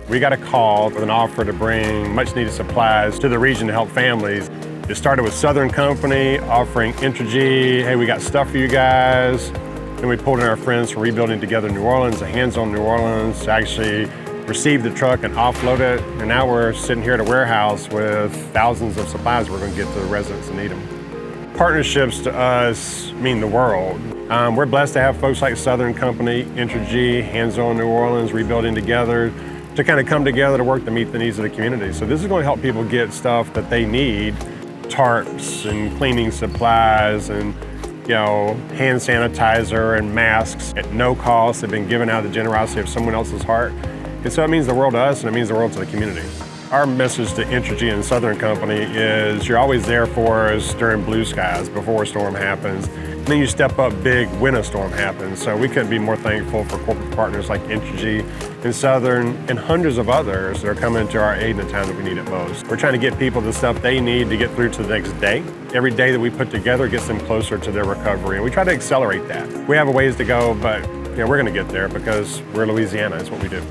We got a call with an offer to bring much needed supplies to the region to help families. It started with Southern Company offering Entergy, hey, we got stuff for you guys. Then we pulled in our friends from Rebuilding Together New Orleans, Hands On New Orleans, to actually receive the truck and offload it. And now we're sitting here at a warehouse with thousands of supplies we're going to get to the residents that need them. Partnerships to us mean the world. We're blessed to have folks like Southern Company, Entergy, Hands On New Orleans, Rebuilding Together, to kind of come together to work to meet the needs of the community. So this is going to help people get stuff that they need, tarps and cleaning supplies and hand sanitizer and masks at no cost. They've been given out of the generosity of someone else's heart. And so it means the world to us and it means the world to the community. Our message to Entergy and Southern Company is you're always there for us during blue skies before a storm happens. And then you step up big when a storm happens. So we couldn't be more thankful for corporate partners like Entergy and Southern and hundreds of others that are coming to our aid in the time that we need it most. We're trying to get people the stuff they need to get through to the next day. Every day that we put together gets them closer to their recovery, and we try to accelerate that. We have a ways to go, but we're going to get there because we're Louisiana. It's what we do.